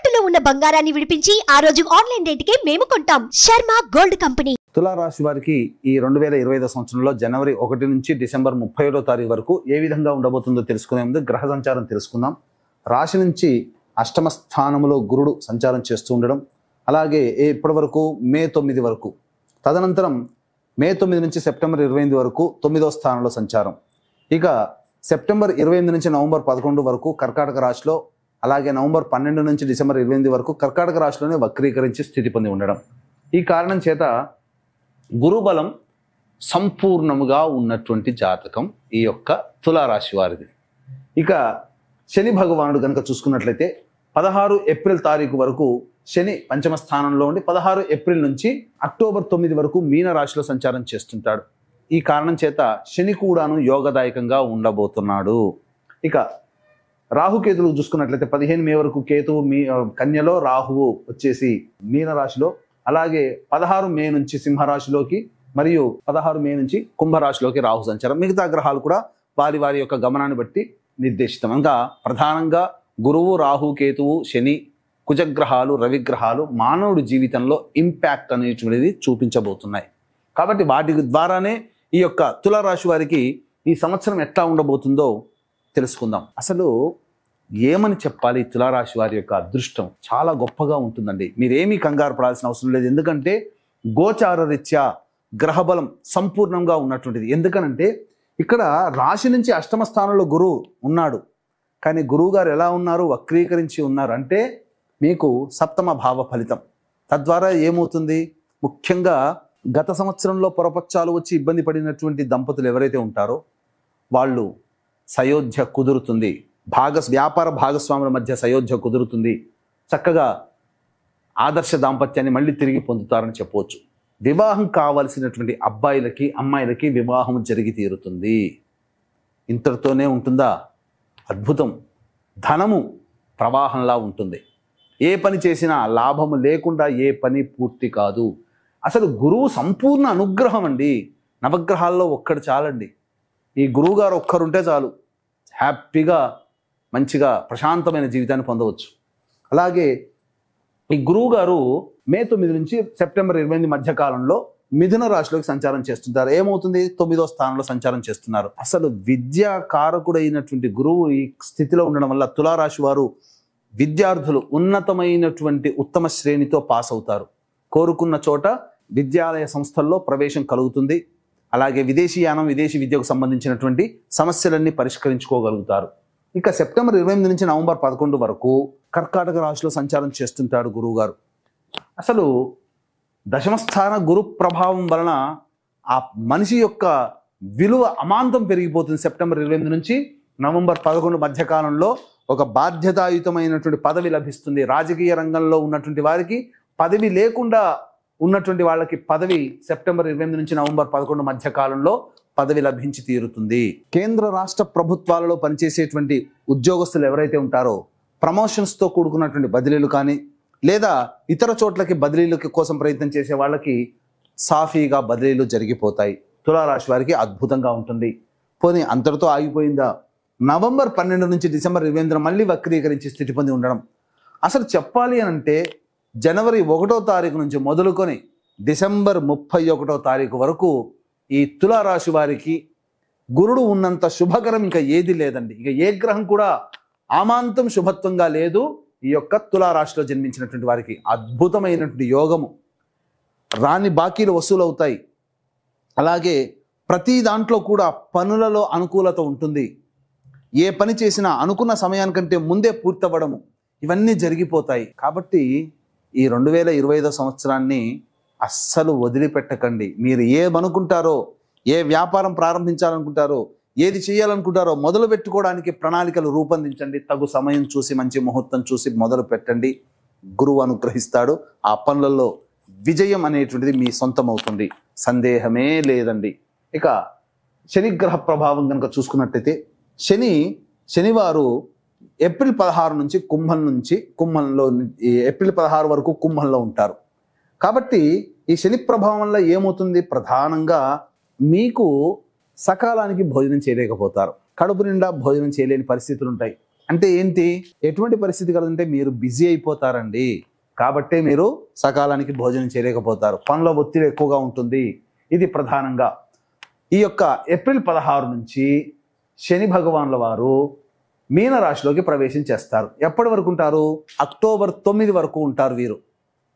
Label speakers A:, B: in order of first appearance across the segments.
A: తాకట్టులో ఉన్న బంగారాన్ని విడిపించి ఆ రోజు ఆన్లైన్ రేటుకే మేము కొంటాం. Sharma gold company.
B: తులా రాశి వారికి ఈ 2025 సంవత్సరంలో జనవరి 1 నుంచి డిసెంబర్ 31వ తారీఖు వరకు ఏ విధంగా ఉండబోతుందో తెలుసుకునే ముందు గ్రహ సంచారం తెలుసుకుందాం. రాశి నుంచి అష్టమ స్థానంలో గురుడు సంచారం చేస్తూ ఉండడం, అలాగే ఇప్పటి వరకు మే 9 వరకు, తదనంతరం మే 9 నుంచి సెప్టెంబర్ 28 వరకు 9వ స్థానంలో సంచారం. ఇక సెప్టెంబర్ 28 నుంచి నవంబర్ 11 వరకు కర్కాటక రాశిలో, అలాగే నవంబర్ 12 నుంచి డిసెంబర్ 28 వరకు కర్కాటక రాశిలోనే వక్రీకరించి స్థితి పొంది ఉండడం. ఈ కారణం చేత గురుబలం సంపూర్ణముగా ఉన్నటువంటి జాతకం ఈ యొక్క తులారాశి వారిది. ఇక శని భగవానుడు కనుక చూసుకున్నట్లయితే 16 ఏప్రిల్ తారీఖు వరకు శని పంచమ స్థానంలో ఉండి 16 ఏప్రిల్ నుంచి అక్టోబర్ 9 వరకు మీన రాశిలో సంచారం చేస్తుంటాడు. ఈ కారణం చేత శని కూడాను యోగదాయకంగా ఉండబోతున్నాడు. ఇక రాహుకేతులు చూసుకున్నట్లయితే 15 మే వరకు కేతువు కన్యలో, రాహువు వచ్చేసి మీన రాశిలో, అలాగే 16 మే నుంచి సింహరాశిలోకి మరియు 16 మే నుంచి కుంభరాశిలోకి రాహు సంచారం. మిగతా గ్రహాలు కూడా వారి వారి యొక్క గమనాన్ని బట్టి నిర్దేశితం. ఇంకా ప్రధానంగా గురువు, రాహు, కేతువు, శని, కుజగ్రహాలు, రవిగ్రహాలు మానవుడి జీవితంలో ఇంపాక్ట్ అనేటువంటిది చూపించబోతున్నాయి. కాబట్టి వాటి ద్వారానే ఈ యొక్క తులారాశి వారికి ఈ సంవత్సరం ఎట్లా ఉండబోతుందో తెలుసుకుందాం. అసలు ఏమని చెప్పాలి? తులారాశి వారి యొక్క అదృష్టం చాలా గొప్పగా ఉంటుందండి. మీరేమీ కంగారు పడాల్సిన అవసరం లేదు. ఎందుకంటే గోచార రీత్యా గ్రహబలం సంపూర్ణంగా ఉన్నటువంటిది. ఎందుకనంటే ఇక్కడ రాశి నుంచి అష్టమ స్థానంలో గురువు ఉన్నాడు, కానీ గురువు గారు ఎలా ఉన్నారు? వక్రీకరించి ఉన్నారు. అంటే మీకు సప్తమ భావ ఫలితం. తద్వారా ఏమవుతుంది? ముఖ్యంగా గత సంవత్సరంలో పొరపచ్చాలు వచ్చి ఇబ్బంది పడినటువంటి దంపతులు ఎవరైతే ఉంటారో వాళ్ళు సయోధ్య కుదురుతుంది. వ్యాపార భాగస్వాముల మధ్య సయోధ్య కుదురుతుంది. చక్కగా ఆదర్శ దాంపత్యాన్ని మళ్ళీ తిరిగి పొందుతారని చెప్పవచ్చు. వివాహం కావలసినటువంటి అబ్బాయిలకి, అమ్మాయిలకి వివాహం జరిగి తీరుతుంది. ఇంతటితోనే ఉంటుందా? అద్భుతం. ధనము ప్రవాహంలా ఉంటుంది. ఏ పని చేసినా లాభము లేకుండా ఏ పని పూర్తి కాదు. అసలు గురువు సంపూర్ణ అనుగ్రహం అండి. నవగ్రహాల్లో ఒక్కడు చాలండి. ఈ గురువు గారు ఒక్కరుంటే చాలు, హ్యాపీగా మంచిగా ప్రశాంతమైన జీవితాన్ని పొందవచ్చు. అలాగే ఈ గురువు గారు మే 9 నుంచి సెప్టెంబర్ 28 మధ్య కాలంలో మిథున రాశిలోకి సంచారం చేస్తుంటారు. ఏమవుతుంది? 9వ స్థానంలో సంచారం చేస్తున్నారు. అసలు విద్యా కారకుడైనటువంటి గురువు ఈ స్థితిలో ఉండడం వల్ల తులారాశి వారు విద్యార్థులు ఉన్నతమైనటువంటి ఉత్తమ శ్రేణితో పాస్ అవుతారు. కోరుకున్న చోట విద్యాలయ సంస్థల్లో ప్రవేశం కలుగుతుంది. అలాగే విదేశీయానం, విదేశీ విద్యకు సంబంధించినటువంటి సమస్యలన్నీ పరిష్కరించుకోగలుగుతారు. ఇక సెప్టెంబర్ 28 నుంచి నవంబర్ 11 వరకు కర్కాటక రాశిలో సంచారం చేస్తుంటాడు గురువు గారు. అసలు దశమస్థాన గురు ప్రభావం వలన ఆ మనిషి యొక్క విలువ అమాంతం పెరిగిపోతుంది. సెప్టెంబర్ 28 నుంచి నవంబర్ 11 మధ్యకాలంలో ఒక బాధ్యతాయుతమైనటువంటి పదవి లభిస్తుంది. రాజకీయ రంగంలో ఉన్నటువంటి వారికి పదవి లేకుండా ఉన్నటువంటి వాళ్ళకి పదవి సెప్టెంబర్ 28 నుంచి నవంబర్ 11 మధ్య కాలంలో పదవి లభించి తీరుతుంది. కేంద్ర రాష్ట్ర ప్రభుత్వాలలో పనిచేసేటువంటి ఉద్యోగస్తులు ఎవరైతే ఉంటారో ప్రమోషన్స్తో కూడుకున్నటువంటి బదిలీలు కానీ, లేదా ఇతర చోట్లకి బదిలీల కోసం ప్రయత్నం చేసే వాళ్ళకి సాఫీగా బదిలీలు జరిగిపోతాయి. తులారాశి వారికి అద్భుతంగా ఉంటుంది. పోనీ అంతటితో ఆగిపోయిందా? నవంబర్ 12 నుంచి డిసెంబర్ 28 మళ్ళీ వక్రీకరించి స్థితి పొంది ఉండడం. అసలు చెప్పాలి అంటే జనవరి 1వ తారీఖు నుంచి మొదలుకొని డిసెంబర్ 31వ తారీఖు వరకు ఈ తులారాశి వారికి గురుడు ఉన్నంత శుభకరం ఇంకా ఏది లేదండి. ఇక ఏ గ్రహం కూడా ఆమాంతం శుభత్వంగా లేదు. ఈ యొక్క తులారాశిలో జన్మించినటువంటి వారికి అద్భుతమైనటువంటి యోగము, రాని బాకీలు వసూలవుతాయి. అలాగే ప్రతి దాంట్లో కూడా పనులలో అనుకూలత ఉంటుంది. ఏ పని చేసినా అనుకున్న సమయానికంటే ముందే పూర్తవ్వడము, ఇవన్నీ జరిగిపోతాయి. కాబట్టి ఈ 2025 సంవత్సరాన్ని అస్సలు వదిలిపెట్టకండి. మీరు ఏమనుకుంటారో, ఏ వ్యాపారం ప్రారంభించాలనుకుంటారో, ఏది చేయాలనుకుంటారో మొదలు పెట్టుకోవడానికి ప్రణాళికలు రూపొందించండి. తగు సమయం చూసి, మంచి ముహూర్తం చూసి మొదలు పెట్టండి. గురువు అనుగ్రహిస్తాడు. ఆ పనులలో విజయం అనేటువంటిది మీ సొంతం అవుతుంది, సందేహమే లేదండి. ఇక శనిగ్రహ ప్రభావం కనుక చూసుకున్నట్టయితే శనివారు ఏప్రిల్ 16 నుంచి ఏప్రిల్ 16 వరకు కుంభంలో ఉంటారు. కాబట్టి ఈ శని ప్రభావం వల్ల ఏమవుతుంది? ప్రధానంగా మీకు సకాలానికి భోజనం చేయలేకపోతారు. కడుపు నిండా భోజనం చేయలేని పరిస్థితులు ఉంటాయి. అంటే ఏంటి, ఎటువంటి పరిస్థితి కలదంటే మీరు బిజీ అయిపోతారండి, కాబట్టే మీరు సకాలానికి భోజనం చేయలేకపోతారు, పనుల ఒత్తిడి ఎక్కువగా ఉంటుంది. ఇది ప్రధానంగా ఈ యొక్క ఏప్రిల్ 16 నుంచి శని భగవానుల వారు మీనరాశిలోకి ప్రవేశం చేస్తారు. ఎప్పటి వరకు ఉంటారు? అక్టోబర్ 9 వరకు ఉంటారు వీరు.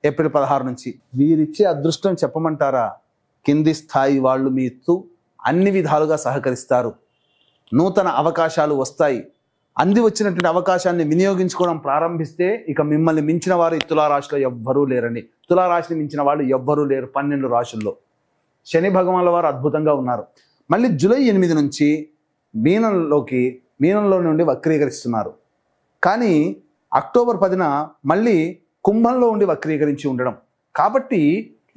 B: ఏప్రిల్ 16 నుంచి. వీరిచ్చే అదృష్టం చెప్పమంటారా? కింది స్థాయి వాళ్ళు మీతో అన్ని విధాలుగా సహకరిస్తారు. నూతన అవకాశాలు వస్తాయి. అంది వచ్చినటువంటి అవకాశాన్ని వినియోగించుకోవడం ప్రారంభిస్తే ఇక మిమ్మల్ని మించిన వారు ఈ తులారాశిలో ఎవ్వరూ లేరండి. తులారాశిని మించిన వాళ్ళు ఎవ్వరూ లేరు 12 రాశుల్లో. శని భగవానుల వారు అద్భుతంగా ఉన్నారు. మళ్ళీ జూలై 8 నుంచి మీనంలో నుండి వక్రీకరిస్తున్నారు. కానీ అక్టోబర్ 10న మళ్ళీ కుంభంలో ఉండి వక్రీకరించి ఉండడం. కాబట్టి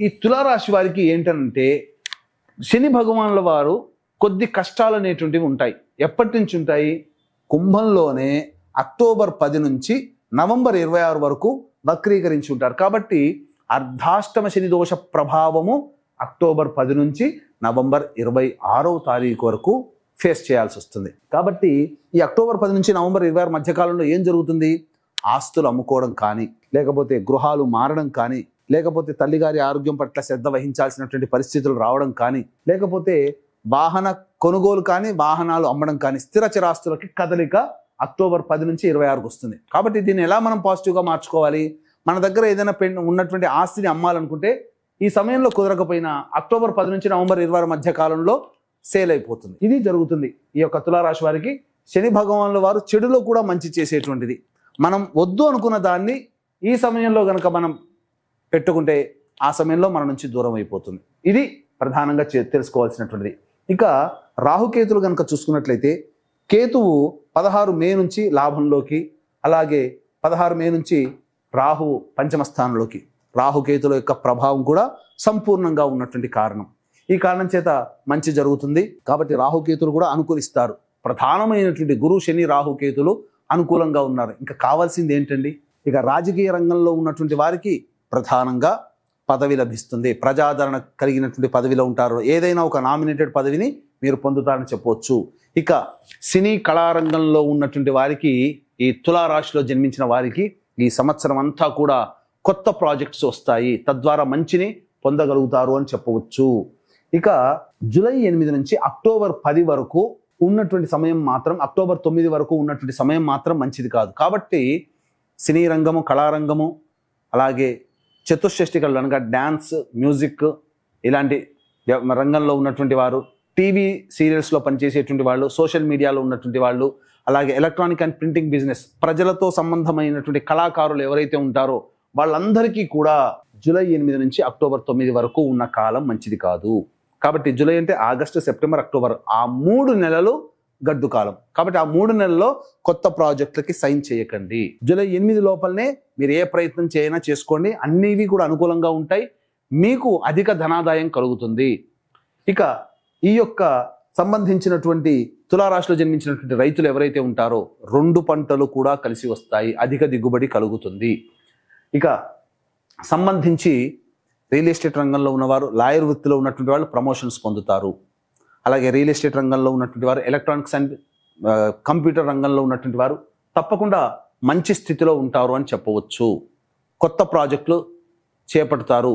B: ఈ తులారాశి వారికి ఏంటంటే శని భగవానుల వారు కొద్ది కష్టాలు అనేటువంటివి ఉంటాయి. ఎప్పటి నుంచి ఉంటాయి? కుంభంలోనే అక్టోబర్ 10 నుంచి నవంబర్ 26 వరకు వక్రీకరించి ఉంటారు. కాబట్టి అర్ధాష్టమ శని దోష ప్రభావము అక్టోబర్ 10 నుంచి నవంబర్ 26వ తారీఖు వరకు ఫేస్ చేయాల్సి వస్తుంది. కాబట్టి ఈ అక్టోబర్ 10 నుంచి నవంబర్ 26 మధ్యకాలంలో ఏం జరుగుతుంది? ఆస్తులు అమ్ముకోవడం కానీ, లేకపోతే గృహాలు మారడం కానీ, లేకపోతే తల్లిగారి ఆరోగ్యం పట్ల శ్రద్ధ వహించాల్సినటువంటి పరిస్థితులు రావడం కానీ, లేకపోతే వాహన కొనుగోలు కానీ, వాహనాలు అమ్మడం కానీ, స్థిర చిరాస్తులకి కదలిక అక్టోబర్ 10 నుంచి 26కు వస్తుంది. కాబట్టి దీన్ని ఎలా మనం పాజిటివ్గా మార్చుకోవాలి? మన దగ్గర ఏదైనా ఉన్నటువంటి ఆస్తిని అమ్మాలనుకుంటే ఈ సమయంలో కుదరకపోయినా అక్టోబర్ 10 నుంచి నవంబర్ 26 మధ్య కాలంలో సేల్ అయిపోతుంది. ఇది జరుగుతుంది. ఈ యొక్క తులారాశి వారికి శని భగవానుల వారు చెడులో కూడా మంచి చేసేటువంటిది. మనం వద్దు అనుకున్న దాన్ని ఈ సమయంలో కనుక మనం పెట్టుకుంటే ఆ సమయంలో మన నుంచి దూరం అయిపోతుంది. ఇది ప్రధానంగా తెలుసుకోవాల్సినటువంటిది. ఇక రాహుకేతులు కనుక చూసుకున్నట్లయితే కేతువు 16 మే నుంచి లాభంలోకి, అలాగే 16 మే నుంచి రాహువు పంచమ స్థానంలోకి. రాహుకేతుల యొక్క ప్రభావం కూడా సంపూర్ణంగా ఉన్నటువంటి కారణం. ఈ కారణం చేత మంచి జరుగుతుంది. కాబట్టి రాహుకేతులు కూడా అనుకూలిస్తారు. ప్రధానమైనటువంటి గురు శని రాహుకేతులు అనుకూలంగా ఉన్నారు. ఇంకా కావాల్సింది ఏంటండి? ఇక రాజకీయ రంగంలో ఉన్నటువంటి వారికి ప్రధానంగా పదవి లభిస్తుంది. ప్రజాదరణ కలిగినటువంటి పదవిలో ఉంటారు. ఏదైనా ఒక నామినేటెడ్ పదవిని మీరు పొందుతారని చెప్పవచ్చు. ఇక సినీ కళారంగంలో ఉన్నటువంటి వారికి, ఈ తులారాశిలో జన్మించిన వారికి ఈ సంవత్సరం అంతా కూడా కొత్త ప్రాజెక్ట్స్ వస్తాయి. తద్వారా మంచిని పొందగలుగుతారు అని చెప్పవచ్చు. ఇక జూలై 8 నుంచి అక్టోబర్ 10 వరకు ఉన్నటువంటి సమయం మాత్రం, అక్టోబర్ 9 వరకు ఉన్నటువంటి సమయం మాత్రం మంచిది కాదు. కాబట్టి సినీ రంగము, కళారంగము, అలాగే చతుషష్ఠి కళలు అనగా డ్యాన్స్, మ్యూజిక్ ఇలాంటి రంగంలో ఉన్నటువంటి వారు, టీవీ సీరియల్స్లో పనిచేసేటువంటి వాళ్ళు, సోషల్ మీడియాలో ఉన్నటువంటి వాళ్ళు, అలాగే ఎలక్ట్రానిక్ అండ్ ప్రింటింగ్ బిజినెస్, ప్రజలతో సంబంధమైనటువంటి కళాకారులు ఎవరైతే ఉంటారో వాళ్ళందరికీ కూడా జూలై 8 నుంచి అక్టోబర్ 9 వరకు ఉన్న కాలం మంచిది కాదు. కాబట్టి జూలై అంటే ఆగస్టు, సెప్టెంబర్, అక్టోబర్, ఆ 3 నెలలు గడ్డు కాలం. కాబట్టి ఆ 3 నెలల్లో కొత్త ప్రాజెక్టులకి సైన్ చేయకండి. జూలై 8 లోపలనే మీరు ఏ ప్రయత్నం చేయనా చేసుకోండి. అన్నివి కూడా అనుకూలంగా ఉంటాయి. మీకు అధిక ధనాదాయం కలుగుతుంది. ఇక ఈ యొక్క సంబంధించినటువంటి తులారాశిలో జన్మించినటువంటి రైతులు ఎవరైతే ఉంటారో 2 పంటలు కూడా కలిసి వస్తాయి. అధిక దిగుబడి కలుగుతుంది. ఇక సంబంధించి రియల్ ఎస్టేట్ రంగంలో ఉన్నవారు, లాయర్ వృత్తిలో ఉన్నటువంటి వాళ్ళు ప్రమోషన్స్ పొందుతారు. అలాగే రియల్ ఎస్టేట్ రంగంలో ఉన్నటువంటి వారు, ఎలక్ట్రానిక్స్ అండ్ కంప్యూటర్ రంగంలో ఉన్నటువంటి వారు తప్పకుండా మంచి స్థితిలో ఉంటారు అని చెప్పవచ్చు. కొత్త ప్రాజెక్టులు చేపడతారు.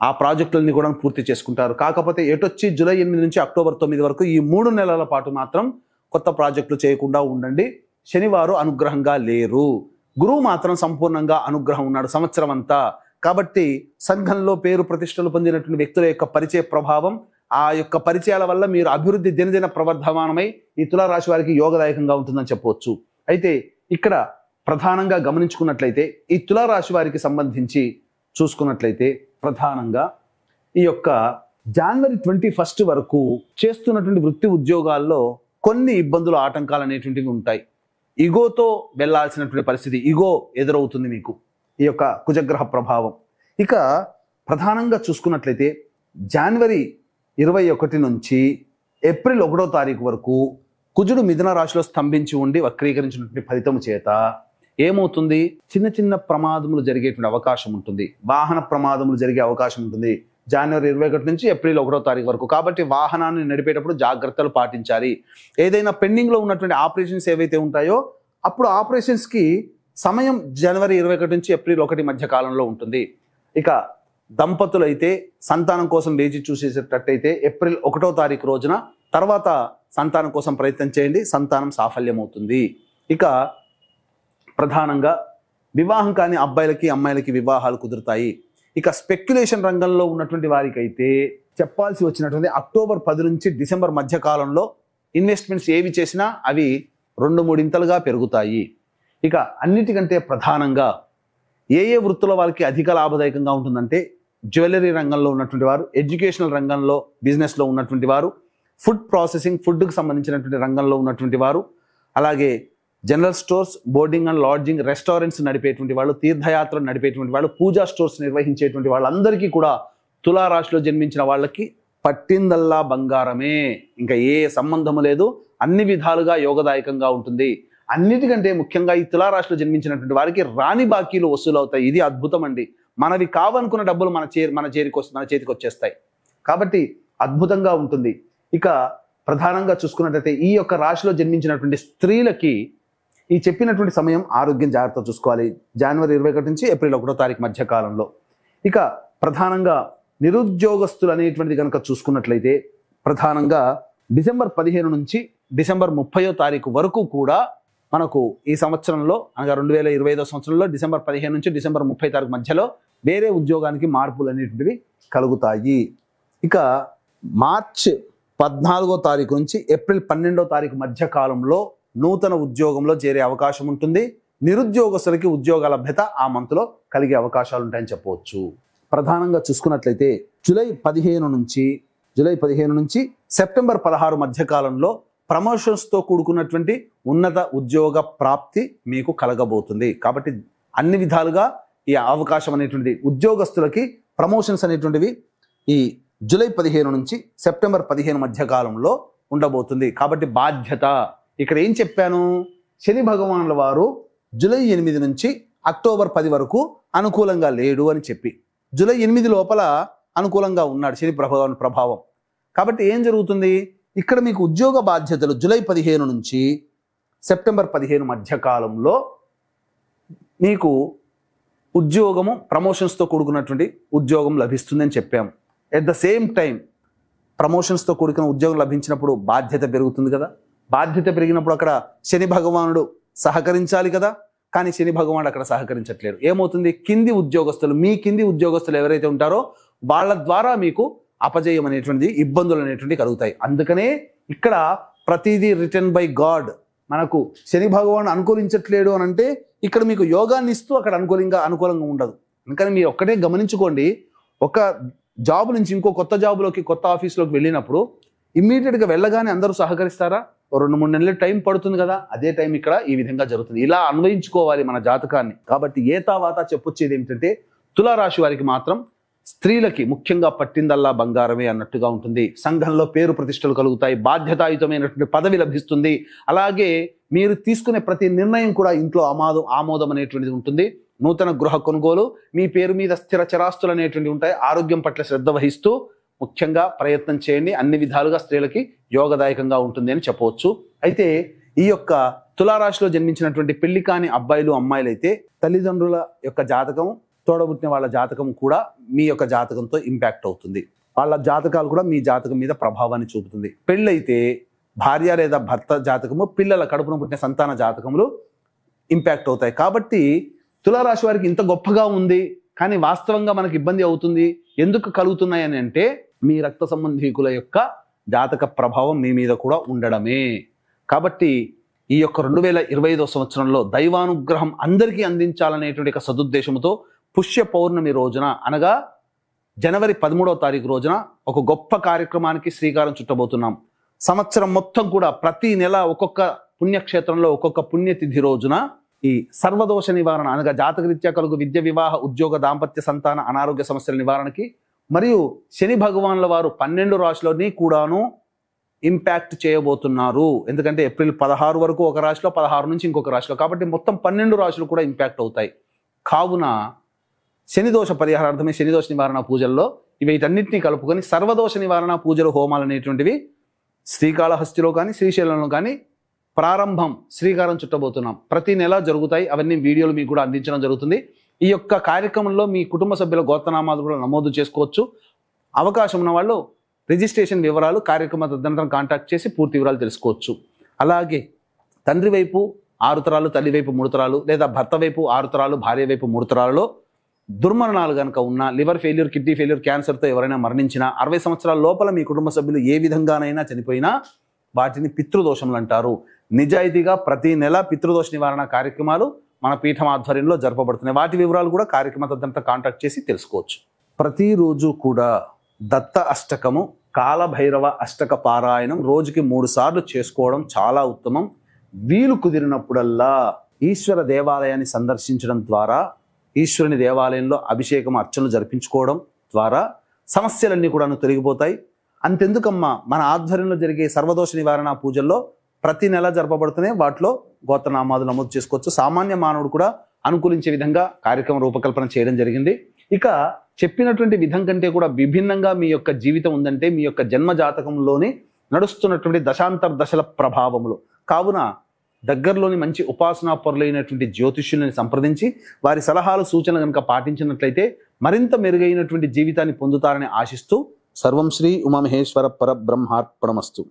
B: ఆ ప్రాజెక్టులని కూడా పూర్తి చేసుకుంటారు. కాకపోతే ఎటొచ్చి జూలై 8 నుంచి అక్టోబర్ 9 వరకు ఈ 3 నెలల పాటు మాత్రం కొత్త ప్రాజెక్టులు చేయకుండా ఉండండి. శనివారు అనుగ్రహంగా లేరు. గురువు మాత్రం సంపూర్ణంగా అనుగ్రహం ఉన్నాడు సంవత్సరం అంతా. కాబట్టి సంఘంలో పేరు ప్రతిష్టలు పొందినటువంటి వ్యక్తుల యొక్క పరిచయ ప్రభావం, ఆ యొక్క పరిచయాల వల్ల మీరు అభివృద్ధి దినదిన ప్రవర్ధమానమై ఈ తులారాశి వారికి యోగదాయకంగా ఉంటుందని చెప్పవచ్చు. అయితే ఇక్కడ ప్రధానంగా గమనించుకున్నట్లయితే ఈ తులారాశి వారికి సంబంధించి చూసుకున్నట్లయితే ప్రధానంగా ఈ యొక్క జనవరి 21 వరకు చేస్తున్నటువంటి వృత్తి ఉద్యోగాల్లో కొన్ని ఇబ్బందులు, ఆటంకాలు అనేటువంటివి ఉంటాయి. ఇగోతో వెళ్లాల్సినటువంటి పరిస్థితి, ఇగో ఎదురవుతుంది మీకు ఈ యొక్క కుజగ్రహ ప్రభావం. ఇక ప్రధానంగా చూసుకున్నట్లయితే జనవరి 21 నుంచి ఏప్రిల్ 1వ తారీఖు వరకు కుజుడు మిథున రాశిలో స్తంభించి ఉండి వక్రీకరించినటువంటి ఫలితం చేత ఏమవుతుంది? చిన్న చిన్న ప్రమాదములు జరిగేటువంటి అవకాశం ఉంటుంది. వాహన ప్రమాదములు జరిగే అవకాశం ఉంటుంది జనవరి 21 నుంచి ఏప్రిల్ 1వ తారీఖు వరకు. కాబట్టి వాహనాన్ని నడిపేటప్పుడు జాగ్రత్తలు పాటించాలి. ఏదైనా పెండింగ్లో ఉన్నటువంటి ఆపరేషన్స్ ఏవైతే ఉంటాయో అప్పుడు ఆపరేషన్స్కి సమయం జనవరి 21 నుంచి ఏప్రిల్ 1 మధ్య కాలంలో ఉంటుంది. ఇక దంపతులైతే సంతానం కోసం వేచి చూసేటట్టయితే ఏప్రిల్ 1వ తారీఖు రోజున తర్వాత సంతానం కోసం ప్రయత్నం చేయండి, సంతానం సాఫల్యమవుతుంది. ఇక ప్రధానంగా వివాహం కాని అబ్బాయిలకి అమ్మాయిలకి వివాహాలు కుదురుతాయి. ఇక స్పెక్యులేషన్ రంగంలో ఉన్నటువంటి వారికి అయితే చెప్పాల్సి వచ్చినటువంటి అక్టోబర్ 10 నుంచి డిసెంబర్ మధ్య కాలంలో ఇన్వెస్ట్మెంట్స్ ఏవి చేసినా అవి 2-3 ఇంతలుగా పెరుగుతాయి. ఇక అన్నిటికంటే ప్రధానంగా ఏ వృత్తుల వారికి అధిక లాభదాయకంగా ఉంటుందంటే జ్యువెలరీ రంగంలో ఉన్నటువంటి వారు, ఎడ్యుకేషనల్ రంగంలో బిజినెస్లో ఉన్నటువంటి వారు, ఫుడ్ ప్రాసెసింగ్ ఫుడ్కి సంబంధించినటువంటి రంగంలో ఉన్నటువంటి వారు, అలాగే general stores, boarding and lodging, restaurants నడిపేటువంటి వాళ్ళు, తీర్థయాత్రలు నడిపేటువంటి వాళ్ళు, పూజా స్టోర్స్ నిర్వహించేటువంటి వాళ్ళందరికీ కూడా తులారాశిలో జన్మించిన వాళ్ళకి పట్టిందల్లా బంగారమే, ఇంకా ఏ సంబంధము లేదు, అన్ని విధాలుగా యోగదాయకంగా ఉంటుంది. అన్నిటికంటే ముఖ్యంగా ఈ తులారాశిలో జన్మించినటువంటి వారికి రాని బాకీలు వసూలవుతాయి. ఇది అద్భుతం అండి. మనవి కావనుకున్న డబ్బులు మన చేతికి వచ్చేస్తాయి. కాబట్టి అద్భుతంగా ఉంటుంది. ఇక ప్రధానంగా చూసుకున్నట్లయితే ఈ యొక్క రాశిలో జన్మించినటువంటి స్త్రీలకి ఈ చెప్పినటువంటి సమయం ఆరోగ్యం జాగ్రత్త చూసుకోవాలి. జనవరి 21 నుంచి ఏప్రిల్ 1వ తారీఖు మధ్య కాలంలో. ఇక ప్రధానంగా నిరుద్యోగస్తులు అనేటువంటిది కనుక చూసుకున్నట్లయితే ప్రధానంగా డిసెంబర్ 15 నుంచి డిసెంబర్ 30వ తారీఖు వరకు కూడా మనకు ఈ సంవత్సరంలో అనగా 2025 సంవత్సరంలో డిసెంబర్ 15 నుంచి డిసెంబర్ 30 తారీఖు మధ్యలో వేరే ఉద్యోగానికి మార్పులు అనేటువంటివి కలుగుతాయి. ఇక మార్చ్ 14వ తారీఖు నుంచి ఏప్రిల్ 12వ తారీఖు మధ్య కాలంలో నూతన ఉద్యోగంలో చేరే అవకాశం ఉంటుంది. నిరుద్యోగస్తులకి ఉద్యోగ లభ్యత ఆ మంత్లో కలిగే అవకాశాలు ఉంటాయని చెప్పవచ్చు. ప్రధానంగా చూసుకున్నట్లయితే జూలై 15 నుంచి సెప్టెంబర్ 16 మధ్య కాలంలో ప్రమోషన్స్తో కూడుకున్నటువంటి ఉన్నత ఉద్యోగ ప్రాప్తి మీకు కలగబోతుంది. కాబట్టి అన్ని విధాలుగా ఈ అవకాశం అనేటువంటిది ఉద్యోగస్తులకి ప్రమోషన్స్ అనేటువంటివి ఈ జూలై 15 నుంచి సెప్టెంబర్ 15 మధ్య కాలంలో ఉండబోతుంది. కాబట్టి బాధ్యత ఇక్కడ ఏం చెప్పాను, శని భగవానుల వారు జూలై 8 నుంచి అక్టోబర్ 10 వరకు అనుకూలంగా లేడు అని చెప్పి జూలై 8 లోపల అనుకూలంగా ఉన్నాడు శని ప్రభావం. కాబట్టి ఏం జరుగుతుంది, ఇక్కడ మీకు ఉద్యోగ బాధ్యతలు జూలై 15 నుంచి సెప్టెంబర్ 15 మధ్య కాలంలో మీకు ఉద్యోగము ప్రమోషన్స్తో కూడుకున్నటువంటి ఉద్యోగం లభిస్తుందని చెప్పాము. ఎట్ ద సేమ్ టైం ప్రమోషన్స్తో కూడుకున్న ఉద్యోగం లభించినప్పుడు బాధ్యత పెరుగుతుంది కదా. బాధ్యత పెరిగినప్పుడు అక్కడ శని భగవానుడు సహకరించాలి కదా. కానీ శని భగవానుడు అక్కడ సహకరించట్లేరు. ఏమవుతుంది, మీ కింది ఉద్యోగస్తులు ఎవరైతే ఉంటారో వాళ్ళ ద్వారా మీకు అపజయం అనేటువంటిది, ఇబ్బందులు అనేటువంటివి కలుగుతాయి. అందుకనే ఇక్కడ ప్రతిదీ రిటర్న్ బై గాడ్. మనకు శని భగవానుడు అనుకూలించట్లేడు అని అంటే ఇక్కడ మీకు యోగాన్ని ఇస్తూ అక్కడ అనుకూలంగా ఉండదు. అందుకని మీరు ఒక్కటే గమనించుకోండి, ఒక జాబ్ నుంచి ఇంకో కొత్త జాబ్లోకి, కొత్త ఆఫీస్లోకి వెళ్ళినప్పుడు ఇమ్మీడియట్గా వెళ్ళగానే అందరూ సహకరిస్తారా? 2-3 నెలలు టైం పడుతుంది కదా. అదే టైం ఇక్కడ ఈ విధంగా జరుగుతుంది. ఇలా అన్వయించుకోవాలి మన జాతకాన్ని. కాబట్టి ఏ తావాత చెప్పొచ్చేది ఏమిటంటే తులారాశి వారికి మాత్రం స్త్రీలకి ముఖ్యంగా పట్టిందల్లా బంగారమే అన్నట్టుగా ఉంటుంది. సంఘంలో పేరు ప్రతిష్టలు కలుగుతాయి, బాధ్యతాయుతమైనటువంటి పదవి లభిస్తుంది. అలాగే మీరు తీసుకునే ప్రతి నిర్ణయం కూడా ఇంట్లో ఆమోదం అనేటువంటిది ఉంటుంది. నూతన గృహ కొనుగోలు, మీ పేరు మీద స్థిర చరాస్తులు అనేటువంటివి ఉంటాయి. ఆరోగ్యం పట్ల శ్రద్ధ వహిస్తూ ముఖ్యంగా ప్రయత్నం చేయండి. అన్ని విధాలుగా స్త్రీలకి యోగదాయకంగా ఉంటుంది అని చెప్పవచ్చు. అయితే ఈ యొక్క తులారాశిలో జన్మించినటువంటి పెళ్లి కాని అబ్బాయిలు అమ్మాయిలు అయితే తల్లిదండ్రుల యొక్క జాతకం, తోడబుట్టిన వాళ్ళ జాతకం కూడా మీ యొక్క జాతకంతో ఇంపాక్ట్ అవుతుంది. వాళ్ళ జాతకాలు కూడా మీ జాతకం మీద ప్రభావాన్ని చూపుతుంది. పెళ్ళైతే భార్య లేదా భర్త జాతకము, పిల్లల కడుపున పుట్టిన సంతాన జాతకములు ఇంపాక్ట్ అవుతాయి. కాబట్టి తులారాశి వారికి ఇంత గొప్పగా ఉంది కానీ వాస్తవంగా మనకు ఇబ్బంది అవుతుంది ఎందుకు కలుగుతున్నాయి అని అంటే మీ రక్త సంబంధీకుల యొక్క జాతక ప్రభావం మీ మీద కూడా ఉండడమే. కాబట్టి ఈ యొక్క 2025 సంవత్సరంలో దైవానుగ్రహం అందరికీ అందించాలనేటువంటి ఒక సదుద్దేశంతో పుష్య పౌర్ణమి రోజున అనగా జనవరి 13వ తారీఖు రోజున ఒక గొప్ప కార్యక్రమానికి శ్రీకారం చుట్టబోతున్నాం. సంవత్సరం మొత్తం కూడా ప్రతి నెల ఒక్కొక్క పుణ్యక్షేత్రంలో ఒక్కొక్క పుణ్యతిథి రోజున ఈ సర్వదోష నివారణ అనగా జాతకరీత్యా కలుగు విద్య, వివాహ, ఉద్యోగ, దాంపత్య, సంతాన, అనారోగ్య సమస్యల నివారణకి మరియు శని భగవానుల వారు 12 రాశులని కూడాను ఇంపాక్ట్ చేయబోతున్నారు. ఎందుకంటే ఏప్రిల్ 16 వరకు ఒక రాశిలో, 16 నుంచి ఇంకొక రాశిలో, కాబట్టి మొత్తం 12 రాశులు కూడా ఇంపాక్ట్ అవుతాయి. కావున శనిదోష పరిహారార్థమే శనిదోష నివారణ పూజల్లో వీటన్నిటినీ కలుపుకొని సర్వదోష నివారణ పూజలు, హోమాలు అనేటువంటివి శ్రీకాళహస్తిలో కానీ శ్రీశైలంలో కానీ ప్రారంభం శ్రీకారం చుట్టబోతున్నాం. ప్రతి నెల జరుగుతాయి. అవన్నీ వీడియోలు మీకు కూడా అందించడం జరుగుతుంది. ఈ యొక్క కార్యక్రమంలో మీ కుటుంబ సభ్యుల గోత్రనామాలు కూడా నమోదు చేసుకోవచ్చు. అవకాశం ఉన్న వాళ్ళు రిజిస్ట్రేషన్ వివరాలు కార్యక్రమ తదనంతరం కాంటాక్ట్ చేసి పూర్తి వివరాలు తెలుసుకోవచ్చు. అలాగే తండ్రి వైపు 6 తరాలు, తల్లి వైపు 3 తరాలు, లేదా భర్త వైపు 6 తరాలు, భార్య వైపు 3 తరాలలో దుర్మరణాలు కనుక ఉన్న, లివర్ ఫెయిల్యూర్, కిడ్నీ ఫెయిల్యూర్, క్యాన్సర్తో ఎవరైనా మరణించినా, 60 సంవత్సరాల లోపల మీ కుటుంబ సభ్యులు ఏ విధంగానైనా చనిపోయినా వాటిని పితృదోషములు అంటారు. నిజాయితీగా ప్రతి నెల పితృదోష నివారణ కార్యక్రమాలు మన పీఠం ఆధ్వర్యంలో జరపబడుతున్నాయి. వాటి వివరాలు కూడా కార్యక్రమ తదనంతరం కాంటాక్ట్ చేసి తెలుసుకోవచ్చు. ప్రతిరోజు కూడా దత్త అష్టకము, కాలభైరవ అష్టక పారాయణం రోజుకి 3 సార్లు చేసుకోవడం చాలా ఉత్తమం. వీలు కుదిరినప్పుడల్లా ఈశ్వర దేవాలయాన్ని సందర్శించడం ద్వారా, ఈశ్వరుని దేవాలయంలో అభిషేకం అర్చనలు జరిపించుకోవడం ద్వారా సమస్యలన్నీ కూడా తొలగిపోతాయి. అంతెందుకమ్మా, మన ఆధ్వర్యంలో జరిగే సర్వదోష నివారణ పూజల్లో ప్రతి నెల జరపబడుతున్నాయి. వాటిలో గోత్రనామాలు నమోదు చేసుకోవచ్చు. సామాన్య మానవుడు కూడా అనుకూలించే విధంగా కార్యక్రమం రూపకల్పన చేయడం జరిగింది. ఇక చెప్పినటువంటి విధం కంటే కూడా విభిన్నంగా మీ యొక్క జీవితం ఉందంటే మీ యొక్క జన్మ జాతకంలోని నడుస్తున్నటువంటి దశాంతర దశల ప్రభావములు. కావున దగ్గరలోని మంచి ఉపాసనా పరులైనటువంటి జ్యోతిష్యులను సంప్రదించి వారి సలహాలు సూచనలు కనుక పాటించినట్లయితే మరింత మెరుగైనటువంటి జీవితాన్ని పొందుతారని ఆశిస్తూ సర్వం శ్రీ ఉమామహేశ్వర పరబ్రహ్మార్పణమస్తు.